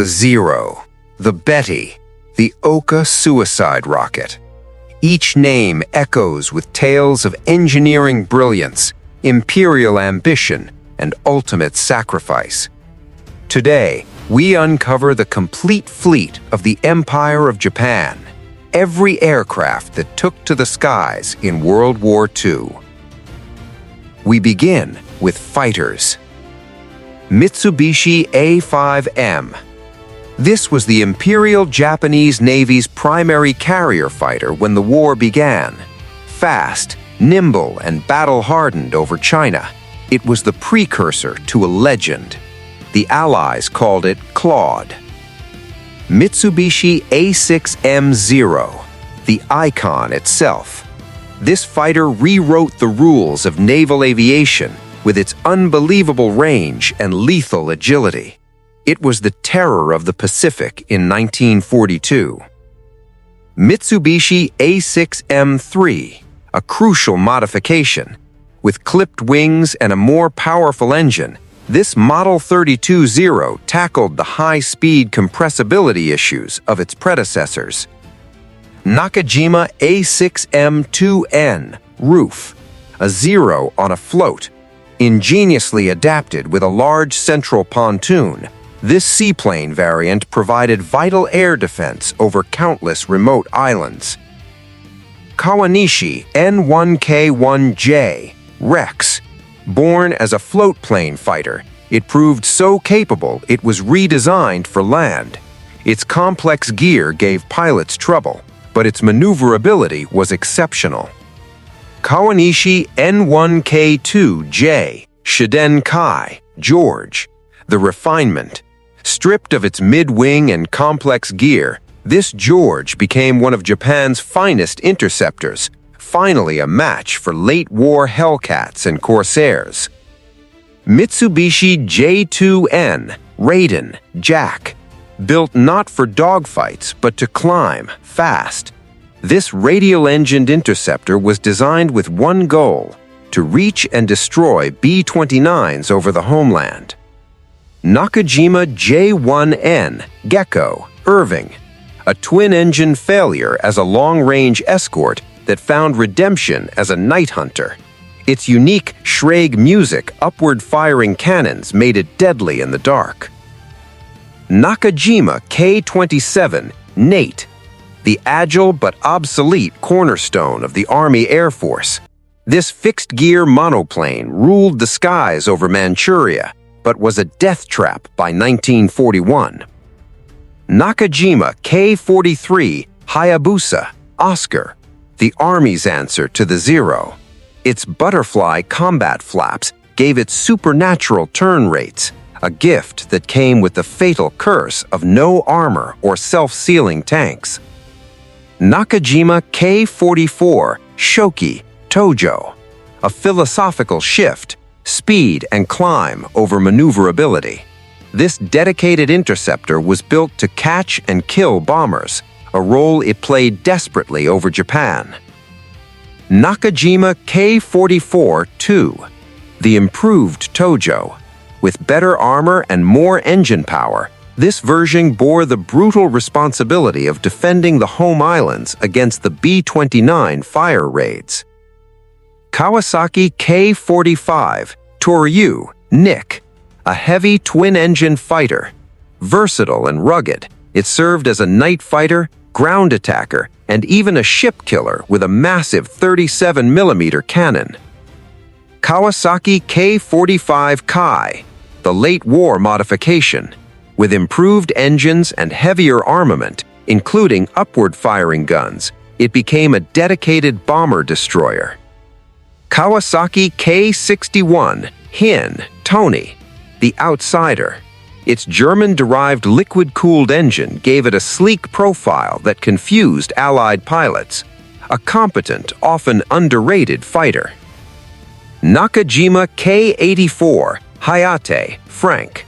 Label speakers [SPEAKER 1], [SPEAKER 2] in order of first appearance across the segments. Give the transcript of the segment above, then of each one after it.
[SPEAKER 1] The Zero, the Betty, the Ohka suicide rocket. Each name echoes with tales of engineering brilliance, imperial ambition, and ultimate sacrifice. Today, we uncover the complete fleet of the Empire of Japan, every aircraft that took to the skies in World War II. We begin with fighters. Mitsubishi A6M. This was the Imperial Japanese Navy's primary carrier fighter when the war began. Fast, nimble, and battle-hardened over China, it was the precursor to a legend. The Allies called it Claude. Mitsubishi A6M Zero, the icon itself. This fighter rewrote the rules of naval aviation with its unbelievable range and lethal agility. It was the terror of the Pacific in 1942. Mitsubishi A6M3, a crucial modification. With clipped wings and a more powerful engine, this Model 32 Zero tackled the high-speed compressibility issues of its predecessors. Nakajima A6M2N, roof, a Zero on a float. Ingeniously adapted with a large central pontoon, this seaplane variant provided vital air defense over countless remote islands. Kawanishi N1K1J, Rex. Born as a floatplane fighter, it proved so capable it was redesigned for land. Its complex gear gave pilots trouble, but its maneuverability was exceptional. Kawanishi N1K2J, Shiden Kai, George. The refinement. Stripped of its mid-wing and complex gear, this George became one of Japan's finest interceptors, finally a match for late-war Hellcats and Corsairs. Mitsubishi J2N, Raiden, Jack. Built not for dogfights, but to climb fast. This radial-engined interceptor was designed with one goal: to reach and destroy B-29s over the homeland. Nakajima J1N, Gecko, Irving. A twin-engine failure as a long-range escort that found redemption as a night hunter. Its unique Schrage music upward-firing cannons made it deadly in the dark. Nakajima K-27, Nate. The agile but obsolete cornerstone of the Army Air Force. This fixed-gear monoplane ruled the skies over Manchuria, but was a death trap by 1941. Nakajima K-43, Hayabusa, Oscar. The Army's answer to the Zero. Its butterfly combat flaps gave it supernatural turn rates, a gift that came with the fatal curse of no armor or self-sealing tanks. Nakajima K-44, Shoki, Tojo. A philosophical shift, speed and climb over maneuverability. This dedicated interceptor was built to catch and kill bombers, a role it played desperately over Japan. Nakajima K-44-2, the improved Tojo. With better armor and more engine power, this version bore the brutal responsibility of defending the home islands against the B-29 fire raids. Kawasaki K-45, Toryu, Nick. A heavy twin-engine fighter. Versatile and rugged, it served as a night fighter, ground attacker, and even a ship killer with a massive 37mm cannon. Kawasaki K-45 Kai, the late war modification. With improved engines and heavier armament, including upward-firing guns, it became a dedicated bomber-destroyer. Kawasaki K-61 Hin, Tony. The Outsider. Its German-derived liquid-cooled engine gave it a sleek profile that confused Allied pilots. A competent, often underrated fighter. Nakajima K-84, Hayate, Frank.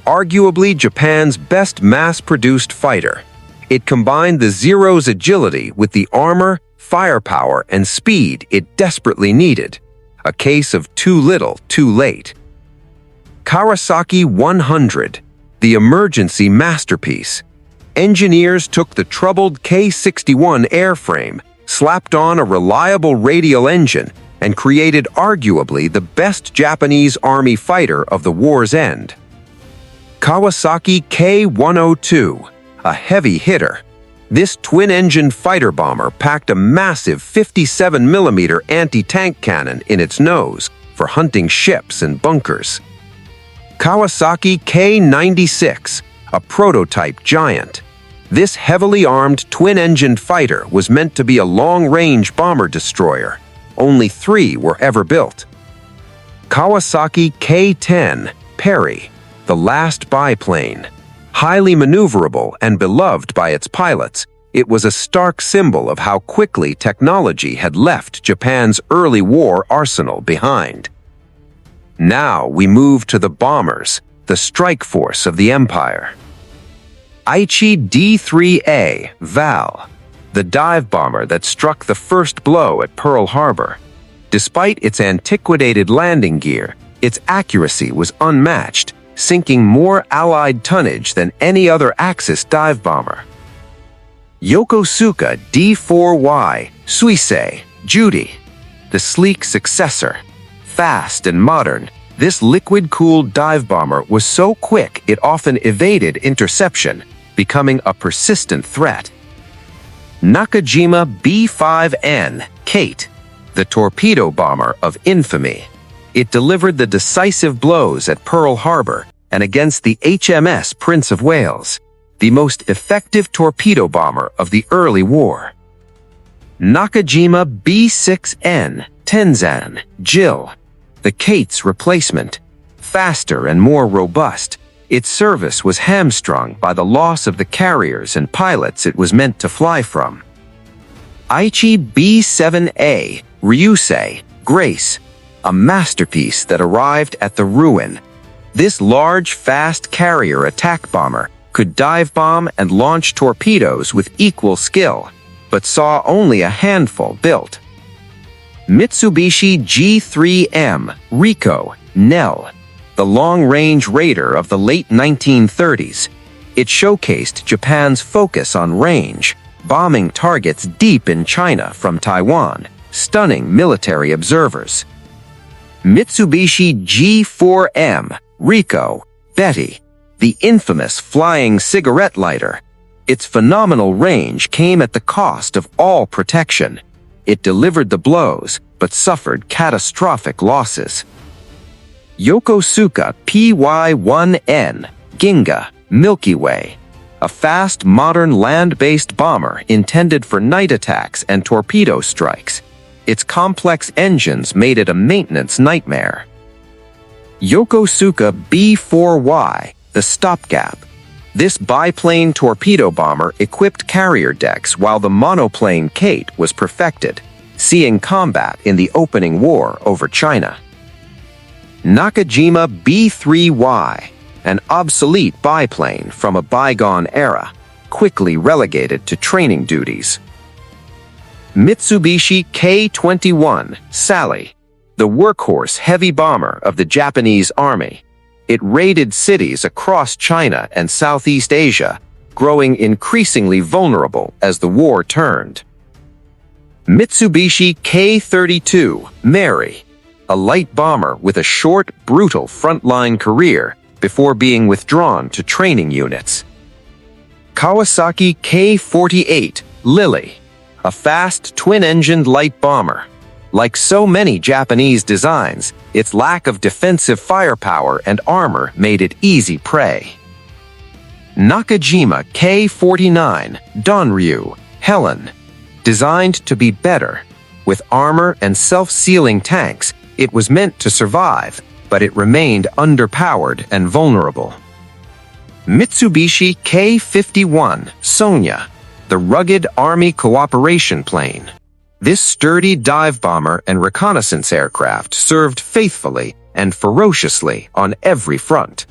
[SPEAKER 1] Arguably Japan's best mass-produced fighter. It combined the Zero's agility with the armor, firepower, and speed it desperately needed. A case of too little, too late. Kawasaki 100, the emergency masterpiece. Engineers took the troubled K-61 airframe, slapped on a reliable radial engine, and created arguably the best Japanese Army fighter of the war's end. Kawasaki K-102, a heavy hitter. This twin-engine fighter bomber packed a massive 57mm anti-tank cannon in its nose for hunting ships and bunkers. Kawasaki K-96, a prototype giant. This heavily armed twin-engined fighter was meant to be a long-range bomber destroyer. Only 3 were ever built. Kawasaki K-10, Perry, the last biplane. Highly maneuverable and beloved by its pilots, it was a stark symbol of how quickly technology had left Japan's early war arsenal behind. Now we move to the bombers, the strike force of the empire. Aichi D-3A, Val, the dive bomber that struck the first blow at Pearl Harbor. Despite its antiquated landing gear, its accuracy was unmatched, sinking more Allied tonnage than any other Axis dive bomber. Yokosuka D-4Y, Suisei, Judy, the sleek successor. Fast and modern, this liquid-cooled dive bomber was so quick it often evaded interception, becoming a persistent threat. Nakajima B-5N, Kate, the torpedo bomber of infamy. It delivered the decisive blows at Pearl Harbor and against the HMS Prince of Wales, the most effective torpedo bomber of the early war. Nakajima B-6N, Tenzan, Jill, the Kate's replacement. Faster and more robust, its service was hamstrung by the loss of the carriers and pilots it was meant to fly from. Aichi B-7A, Ryusei, Grace, a masterpiece that arrived at the ruin. This large, fast carrier attack bomber could dive bomb and launch torpedoes with equal skill, but saw only a handful built. Mitsubishi G3M, Rico, Nell, the long-range raider of the late 1930s. It showcased Japan's focus on range, bombing targets deep in China from Taiwan, stunning military observers. Mitsubishi G4M, Rico, Betty, the infamous flying cigarette lighter. Its phenomenal range came at the cost of all protection. It delivered the blows, but suffered catastrophic losses. Yokosuka PY-1N, Ginga, Milky Way, a fast, modern land-based bomber intended for night attacks and torpedo strikes. Its complex engines made it a maintenance nightmare. Yokosuka B-4Y, the stopgap. This biplane torpedo bomber equipped carrier decks while the monoplane Kate was perfected, seeing combat in the opening war over China. Nakajima B-3Y, an obsolete biplane from a bygone era, quickly relegated to training duties. Mitsubishi K-21, Sally, the workhorse heavy bomber of the Japanese Army. It raided cities across China and Southeast Asia, growing increasingly vulnerable as the war turned. Mitsubishi K-32, Mary, a light bomber with a short, brutal frontline career before being withdrawn to training units. Kawasaki K-48, Lily, a fast twin-engined light bomber. Like so many Japanese designs, its lack of defensive firepower and armor made it easy prey. Nakajima K-49, Donryu, Helen, designed to be better. With armor and self-sealing tanks, it was meant to survive, but it remained underpowered and vulnerable. Mitsubishi K-51, Sonia, the rugged Army cooperation plane. This sturdy dive bomber and reconnaissance aircraft served faithfully and ferociously on every front.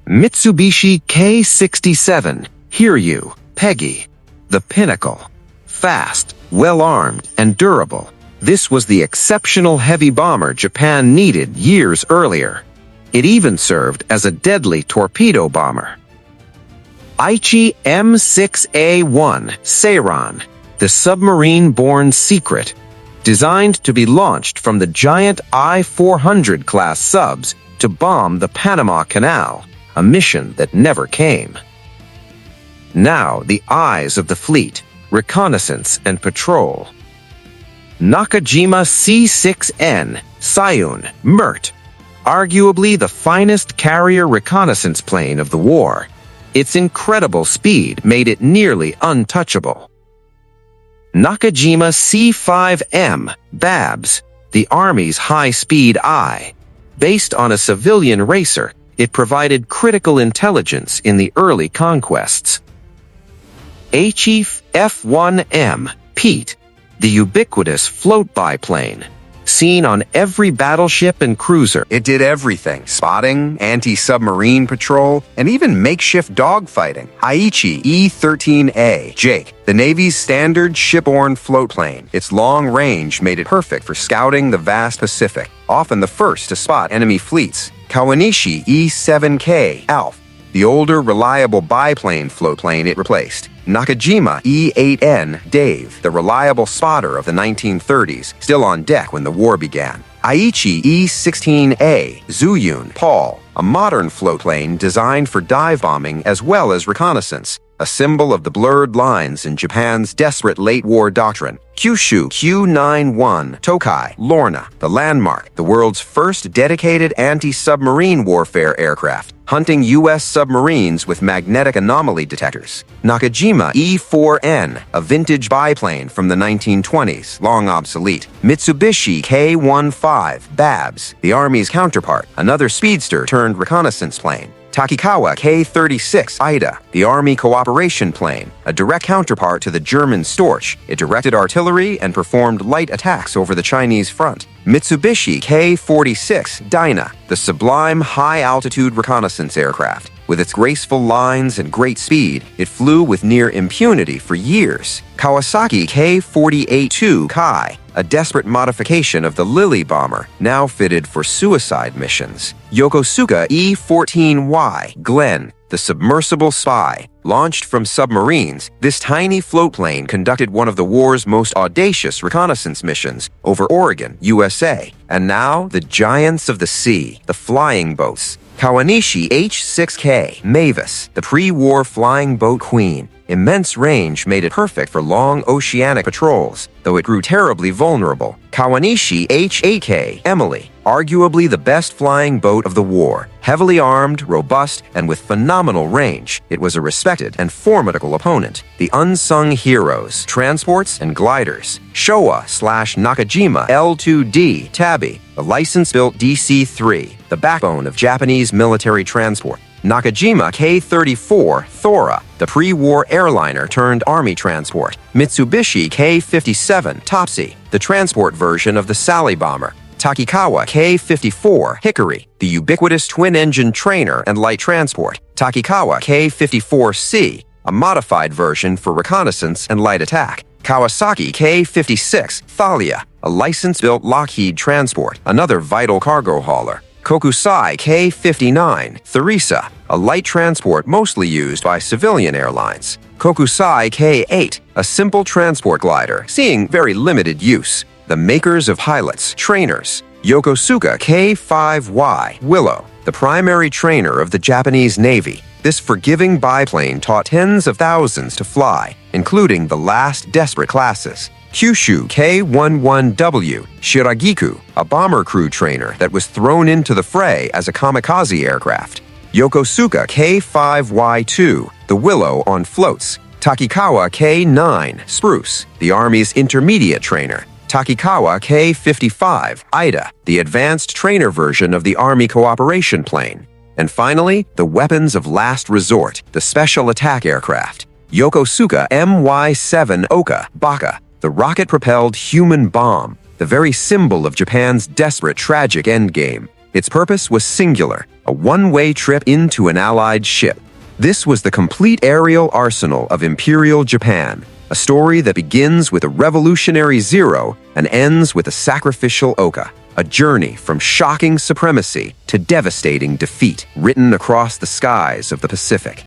[SPEAKER 1] Mitsubishi K-67, Hiryu, Peggy, the pinnacle. Fast, well-armed, and durable, this was the exceptional heavy bomber Japan needed years earlier. It even served as a deadly torpedo bomber. Aichi M6A1 Seiran, the submarine-born secret, designed to be launched from the giant I-400 class subs to bomb the Panama Canal, a mission that never came. Now the eyes of the fleet, reconnaissance and patrol. Nakajima C6N Sayun Myrt, arguably the finest carrier reconnaissance plane of the war. Its incredible speed made it nearly untouchable. Nakajima C5M Babs, the Army's high-speed eye. Based on a civilian racer, it provided critical intelligence in the early conquests. Aichi F1M Pete, the ubiquitous float-by plane. Seen on every battleship and cruiser.
[SPEAKER 2] It did everything: spotting, anti-submarine patrol, and even makeshift dogfighting. Aichi E-13A Jake, the Navy's standard shipborne floatplane. Its long range made it perfect for scouting the vast Pacific, often the first to spot enemy fleets. Kawanishi E-7K Alf, the older, reliable biplane floatplane it replaced. Nakajima E-8N Dave, the reliable spotter of the 1930s, still on deck when the war began. Aichi E-16A Zuyun Paul, a modern floatplane designed for dive bombing as well as reconnaissance, a symbol of the blurred lines in Japan's desperate late-war doctrine. Kyushu Q-91 Tokai Lorna, the Landmark, the world's first dedicated anti-submarine warfare aircraft, hunting U.S. submarines with magnetic anomaly detectors. Nakajima E-4N, a vintage biplane from the 1920s, long obsolete. Mitsubishi K-15 Babs, the Army's counterpart, another speedster turned reconnaissance plane. Takikawa K-36 Ida, the Army cooperation plane, a direct counterpart to the German Storch. It directed artillery and performed light attacks over the Chinese front. Mitsubishi K-46 Dyna, the sublime high-altitude reconnaissance aircraft. With its graceful lines and great speed, it flew with near impunity for years. Kawasaki K-48-2 Kai, a desperate modification of the Lily bomber, now fitted for suicide missions. Yokosuka E-14Y Glenn, the submersible spy. Launched from submarines, this tiny floatplane conducted one of the war's most audacious reconnaissance missions over Oregon, USA. And now, the giants of the sea, the flying boats. Kawanishi H-6K Mavis, the pre-war flying boat queen. Immense range made it perfect for long oceanic patrols, though it grew terribly vulnerable. Kawanishi H-8K Emily, arguably the best flying boat of the war. Heavily armed, robust, and with phenomenal range, it was a respected and formidable opponent. The unsung heroes, transports, and gliders. Showa/Nakajima L-2D Tabby, the license-built DC-3, the backbone of Japanese military transport. Nakajima K-34 Thora, the pre-war airliner turned army transport. Mitsubishi K-57 Topsy, the transport version of the Sally bomber. Takikawa K-54 Hickory, the ubiquitous twin-engine trainer and light transport. Takikawa K-54C, a modified version for reconnaissance and light attack. Kawasaki K-56 Thalia, a license-built Lockheed transport, another vital cargo hauler. Kokusai K-59 Theresa, a light transport mostly used by civilian airlines. Kokusai K-8, a simple transport glider, seeing very limited use. The makers of pilots, trainers. Yokosuka K-5Y Willow, the primary trainer of the Japanese Navy. This forgiving biplane taught tens of thousands to fly, including the last desperate classes. Kyushu K-11W Shiragiku, a bomber crew trainer that was thrown into the fray as a kamikaze aircraft. Yokosuka K-5Y2, the Willow on floats. Takikawa K-9 Spruce, the Army's intermediate trainer. Takikawa K-55 Ida, the advanced trainer version of the Army cooperation plane. And finally, the weapons of last resort, the special attack aircraft. Yokosuka My-7 Ohka Baka, the rocket-propelled human bomb, the very symbol of Japan's desperate, tragic endgame. Its purpose was singular, a one-way trip into an Allied ship. This was the complete aerial arsenal of Imperial Japan, a story that begins with a revolutionary Zero and ends with a sacrificial Ohka.
[SPEAKER 1] a journey from shocking supremacy to devastating defeat, written across the skies of the Pacific.